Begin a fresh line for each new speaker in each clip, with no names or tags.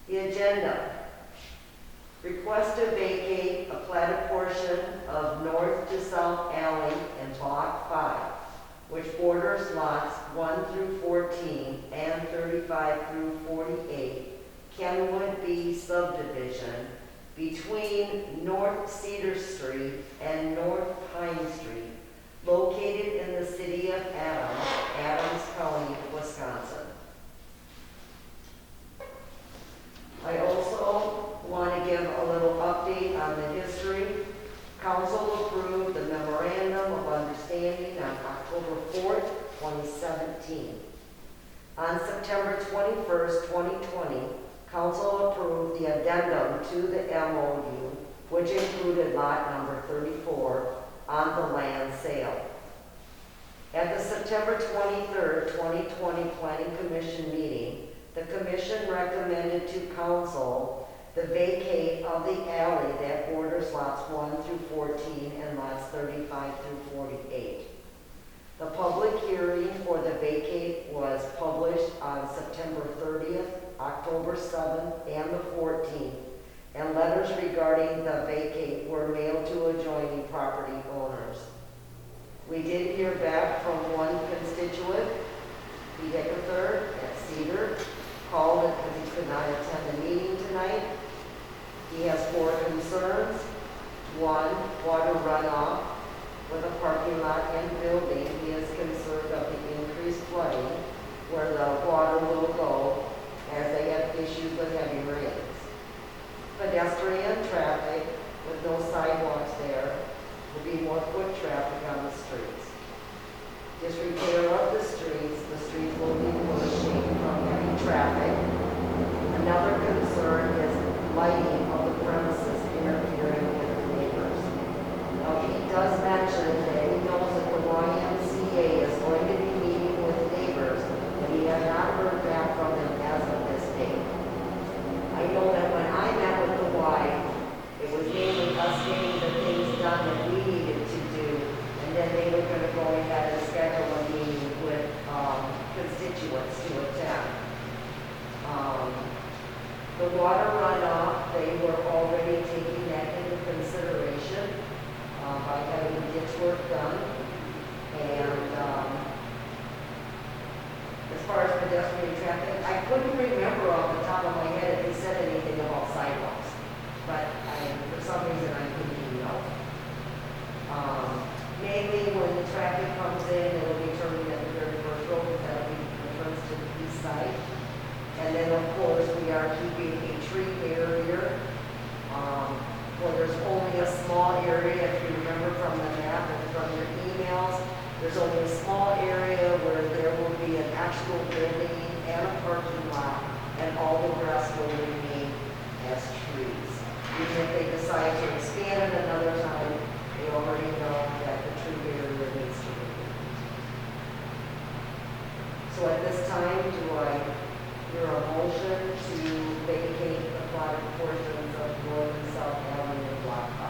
The agenda. Request to vacate a platted portion of north to south alley in block 5, which borders lots 1 through 14 and 35 through 48, Kenwood B subdivision between North Cedar Street and North Pine Street, located in the city of Adams, Adams County, Wisconsin. I also want to give a little update on the history. Council approved the memorandum of understanding on October 4th, 2017. On September 21st, 2020, Council approved the addendum to the MOU, which included lot number 34 on the land sale. At the September 23rd, 2020 Planning Commission meeting, the Commission recommended to Council the vacate of the alley that borders lots 1 through 14 and lots 35 through 48. The public hearing for the vacate was published on September 30th, October 7th, and the 14th, and letters regarding the vacate were mailed to adjoining property owners. We did hear back from one constituent, Pete Eckerthur at Cedar, called it because he could not attend the meeting tonight. He has 4 concerns. 1, water runoff. With a parking lot and building, he is concerned of the increased flooding where the water will go as they have issues with heavy rains. Pedestrian traffic with no sidewalks there will be more foot traffic on the streets. Disrepair of the streets will be worse from heavy traffic. Another concern is lighting of the premises interfering with the neighbors. Now, he does mention that he knows that the YMCA is going to be meeting with neighbors, but he has not heard back from them as of this date. I know that when I met with the Y, it was mainly us getting the things done that we needed to do, and then they were going to go ahead and schedule a meeting with constituents to attend. The water runoff, they were already taking that into consideration by having ditch work done. And as far as pedestrian traffic, I couldn't remember off the top of my head if he said anything about sidewalks, but for some reason I couldn't know. Mainly when the traffic comes in, it will be turning at the very first road, that'll be entrance to the east side. And then of course we are keeping a tree barrier where there's only a small area, if you remember from the map and from your emails, there's only a small area where there will be an actual building and a parking lot, and all the rest will remain as trees. Even if they decide to expand it another time, they already know that the tree barrier needs to be removed. So at this time, do I hear a motion to vacate the plotted portions of North and South Alley in Block 5?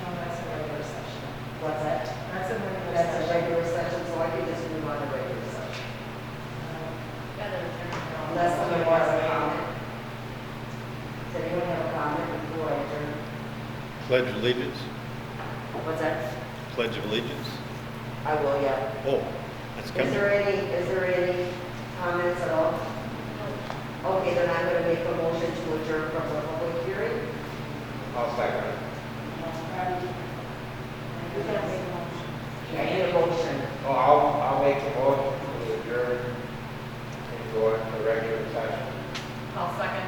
No, that's a regular session.
What's that?
That's a regular
That's
session.
a regular session, so I can just move on to regular session. Unless somebody has a comment. Does anyone have a comment before I adjourn?
Pledge of allegiance.
What's that?
Pledge of allegiance.
I will, yeah.
Oh, that's coming.
Is there any comments at all? Okay, then I'm going to make a motion to adjourn from the public hearing.
I'll second it.
Who's going to make a motion?
Yeah, I need a motion.
Oh, I'll make a motion to adjourn and go into regular session.
I'll second.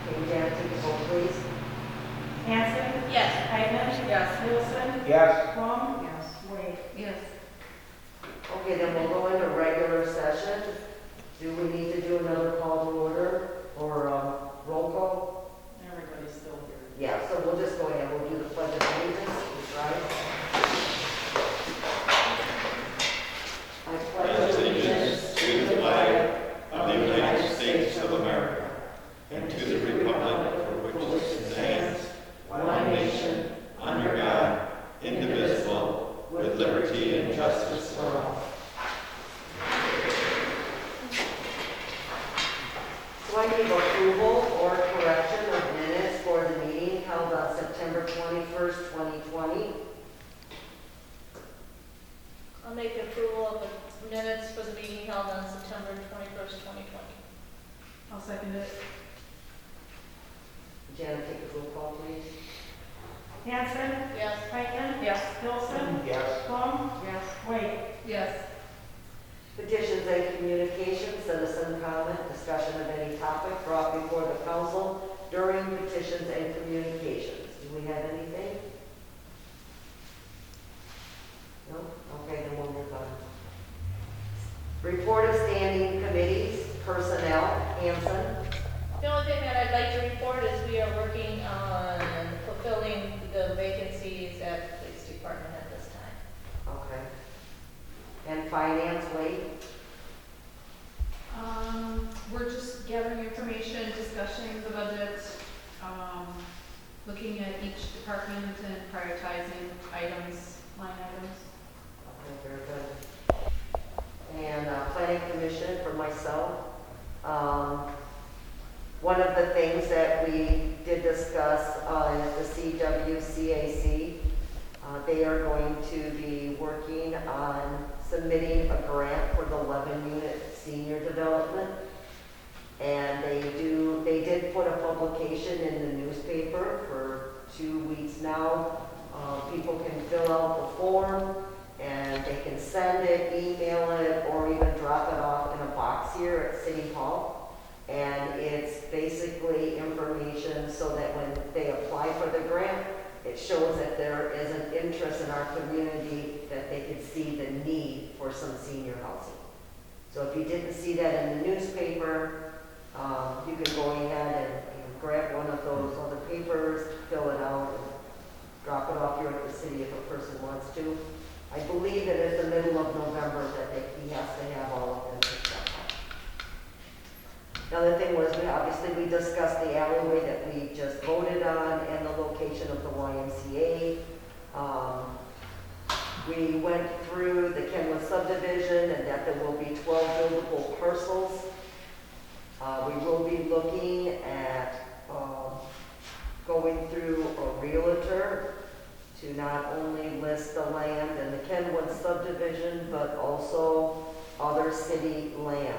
Can you Janet take the vote, please?
Hanson?
Yes.
Heidman? Yes. Wilson?
Yes.
Plum? Yes. Wade?
Yes.
Okay, then we'll go into regular session. Do we need to do another call to order or roll call?
Everybody's still here.
Yeah, so we'll just go ahead. We'll do the pledge of allegiance. Right? I pledge
Allegiance to the flag of the United States of America and to the republic for which it stands, one nation, under God, indivisible, with liberty and justice for all.
So I need approval
1st, 2020.
I'll second it.
Janet, take a roll call, please.
Hanson,
Yes.
Stankin,
Yes.
Wilson,
Yes.
Plum,
Yes.
Wade.
Yes.
Petitions and communications, citizen comment, discussion of any topic brought before the council during petitions and communications. Do we have anything? No? Okay, then we'll move on. Report of standing committees, personnel, Hanson.
The only thing that I'd like to report is we are working on fulfilling the vacancies at the police department at this time.
Okay. And finance, Wade?
We're just gathering information, discussing the budget, looking at each department and prioritizing items, line items.
Okay, very good. And planning commission for myself. One of the things that we did discuss is the CWCAC. They are going to be working on submitting a grant for the 11-unit senior development. And they did put a publication in the newspaper for 2 weeks now. People can fill out the form and they can send it, email it, or even drop it off in a box here at City Hall. And it's basically information so that when they apply for the grant, it shows that there is an interest in our community, that they can see the need for some senior housing. So if you didn't see that in the newspaper, you can go ahead and grab one of those other papers, fill it out, and drop it off here at the city if a person wants to. I believe that it's the middle of November that he has to have all of them picked up. The other thing was, we discussed the alleyway that we just voted on and the location of the YMCA. We went through the Kenwood subdivision and that there will be 12 buildable parcels. We will be looking at going through a realtor to not only list the land in the Kenwood subdivision, but also other city land.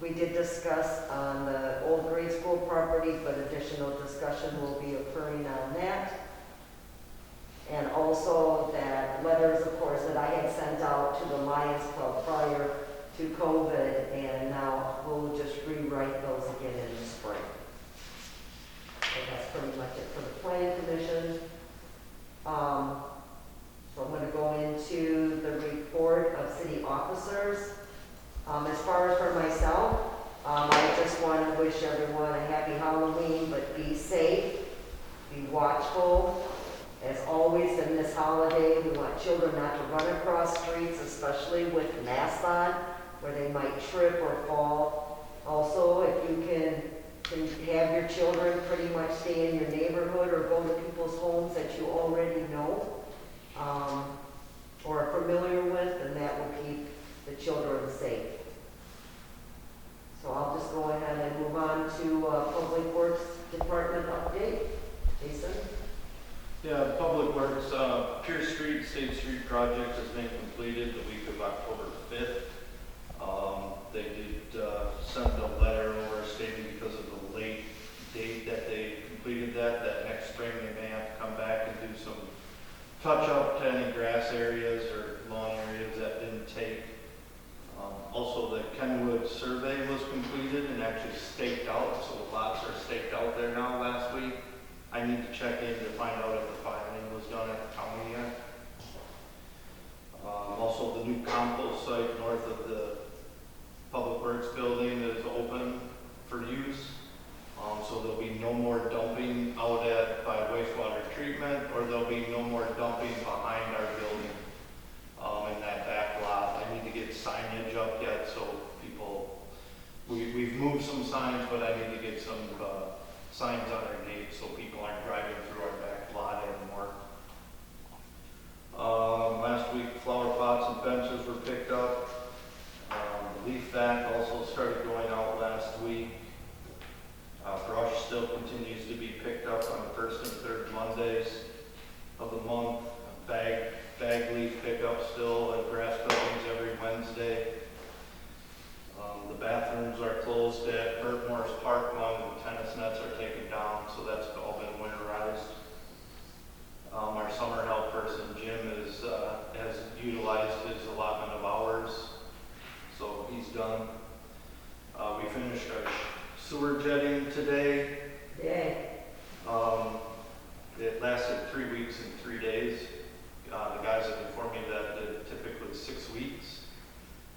We did discuss on the old grade school property, but additional discussion will be occurring on that. And also that letters, of course, that I had sent out to the Lions Club prior to COVID, and now we'll just rewrite those again in the spring. So that's pretty much it for the planning commission. So I'm going to go into the report of city officers. As far as for myself, I just want to wish everyone a happy Halloween, but be safe, be watchful. As always in this holiday, we want children not to run across streets, especially with masks on, where they might trip or fall. Also, if you can have your children pretty much stay in your neighborhood or go to people's homes that you already know or are familiar with, and that will keep the children safe. So I'll just go ahead and move on to Public Works Department update. Jason?
Yeah, Public Works, Pierce Street, State Street project has been completed the week of October 5th. They did send a letter over stating because of the late date that they completed that next spring they may have to come back and do some touch-up to any grass areas or lawn areas that didn't take. Also, the Kenwood survey was completed and actually staked out, so the lots are staked out there now last week. I need to check in to find out if the filing was done at the county yet. Also, the new compost site north of the Public Works building is open for use. So there'll be no more dumping out by wastewater treatment, or there'll be no more dumping behind our building in that back lot. I need to get signage up yet, so people, we've moved some signs, but I need to get some signs on our gate so people aren't driving through our back lot anymore. Last week, flower pots and benches were picked up. The leaf vac also started going out last week. Brush still continues to be picked up on the first and third Monday.
ag leaf pickup still and grass cuttings every Wednesday. The bathrooms are closed at Burt Morris Park long, the tennis nets are taken down, so that's all been winterized. Our summer help person, Jim, has utilized his allotment of hours, so he's done. We finished our sewer jetting today.
Yay.
It lasted 3 weeks and 3 days. The guys have informed me that it typically 6 weeks.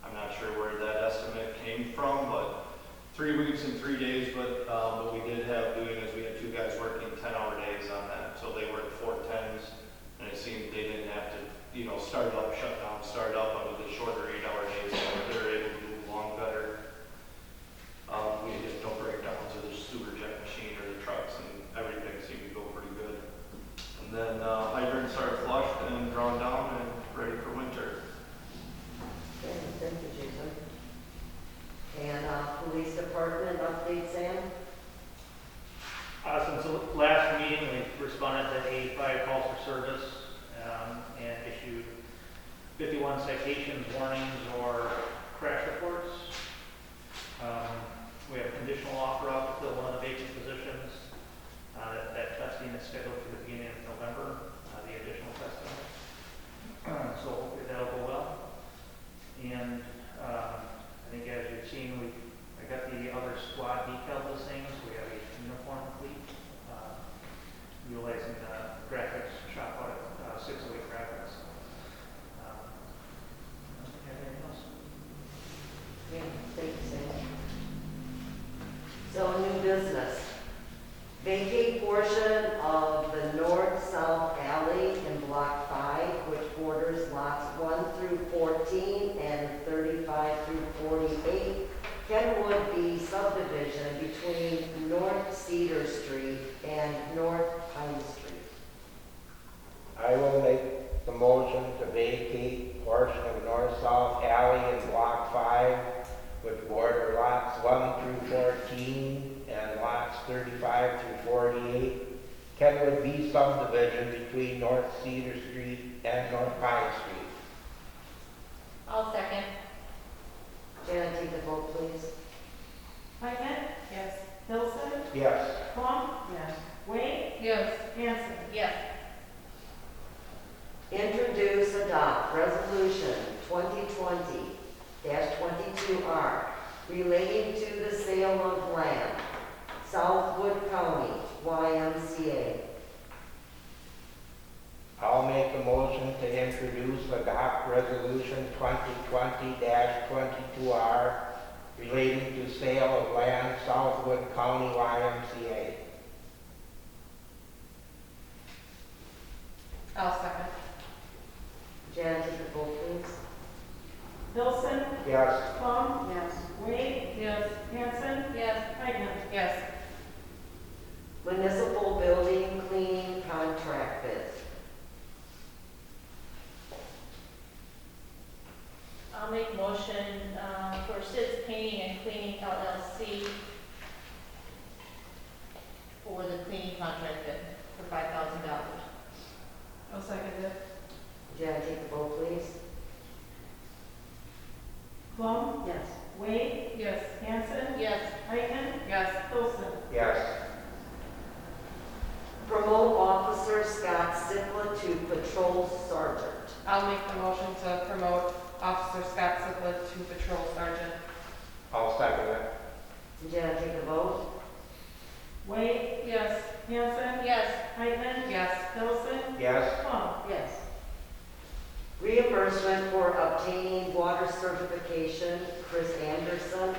I'm not sure where that estimate came from, but 3 weeks and 3 days. But what we did have doing is we had 2 guys working 10-hour days on that. So they worked 4 10s, and it seemed they didn't have to, start up, shut down, start up under the shorter 8-hour days. So they were able to move along better. We had no breakdowns of the sewer jet machine or the trucks, and everything seemed to go pretty good. And then hydrants are flushed and drawn down and ready for winter.
Okay, thank you, Jason. And police department update, Sam?
Since the last meeting, we responded to 85 calls for service and issued 51 citations, warnings, or crash reports. We have a conditional offer out to fill one of the vacant positions. That testing is scheduled for the beginning of November, the additional testing. So hopefully that'll go well. And I think as you've seen, I got the other squad detail listings. We have a uniform fleet utilizing graphics shot by 608 graphics. I don't think I have anything else.
Yeah, thank you, Sam. So, new business. Vacate portion of the north-south alley in Block 5, which borders lots 1 through 14 and 35 through 48, Kenwood B subdivision between North Cedar Street and North Pine Street.
I will make the motion to vacate portion of north-south alley in block 5 with border lots 1 through 14 and lots 35 through 48, Kenwood B subdivision between North Cedar Street and North Pine Street.
I'll second.
Janet, take the vote, please.
Whiteman? Yes. Hilson?
Yes.
Plum? Yes. Wade?
Yes.
Hanson?
Yes.
Introduce, adopt resolution 2020-22R relating to the sale of land, Southwood County, YMCA.
I'll make a motion to introduce, adopt resolution 2020-22R relating to sale of land, Southwood County, YMCA.
I'll second.
Janet, take the vote, please.
Hilson?
Yes.
Plum? Yes. Wade?
Yes.
Hanson?
Yes.
Whiteman?
Yes.
Municipal building cleaning contract bid.
I'll make motion for Sid's Painting and Cleaning LLC for the cleaning contract bid for $5,000.
I'll second it.
Janet, take the vote, please.
Plum?
Yes.
Wade?
Yes.
Hanson?
Yes.
Whiteman?
Yes.
Hilson?
Yes.
Promote Officer Scott Sickla to Patrol Sergeant.
I'll make the motion to promote Officer Scott Sickla to Patrol Sergeant.
I'll second it.
Janet, take the vote.
Wade?
Yes.
Hanson?
Yes.
Whiteman?
Yes.
Hilson?
Yes.
Plum?
Yes. Reimbursement for obtaining water certification, Chris Anderson.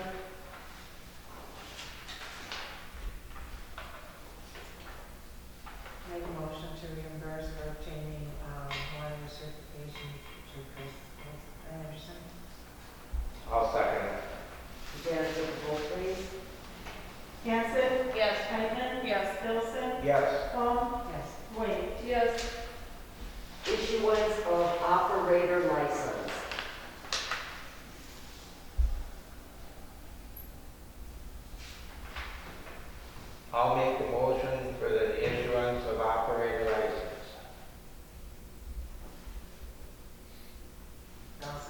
Make a motion to reimburse for obtaining water certification to Chris Anderson.
I'll second it.
Janet, take the vote, please.
Hanson?
Yes.
Whiteman?
Yes.
Hilson?
Yes.
Plum?
Yes.
Wade?
Yes.
Issuance of operator license.
I'll make the motion for the issuance of operator license.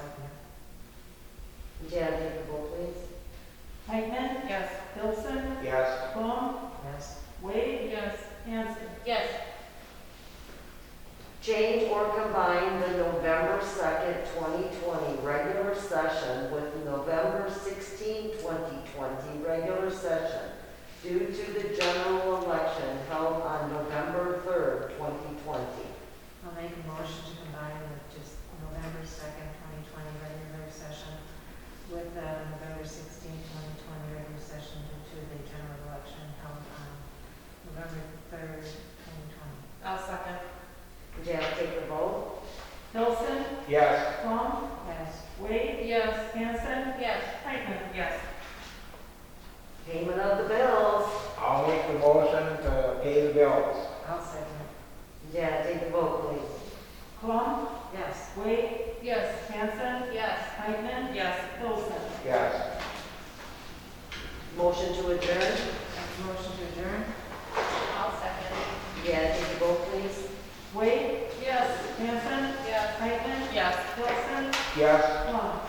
second it.
Jan, take the vote, please.
Eichmann,
Yes.
Pilson,
Yes.
Plum,
Yes.
Wade,
Yes.
Hanson.
Yes.
Change or combine the November 2nd, 2020 regular session with November 16, 2020 regular session due to the general election held on November 3rd, 2020.
I'll make a motion to combine the just November 2nd, 2020 regular session with the November 16th, 2020 regular session due to the general election held on November 3rd, 2020.
I'll second.
Jan, take the vote.
Pilson,
Yes.
Plum,
Yes.
Wade,
Yes.
Hanson,
Yes.
Eichmann.
Yes.
Payment of the bills.
I'll make the motion to pay the bills.
I'll second it.
Jan, take the vote, please.
Plum,
Yes.
Wade,
Yes.
Hanson,
Yes.
Eichmann,
Yes.
Pilson.
Yes.
Motion to adjourn.
Motion to adjourn?
I'll second.
Jan, take the vote, please.
Wade,
Yes.
Hanson,
Yes.
Eichmann,
Yes.
Pilson,
Yes.
Plum.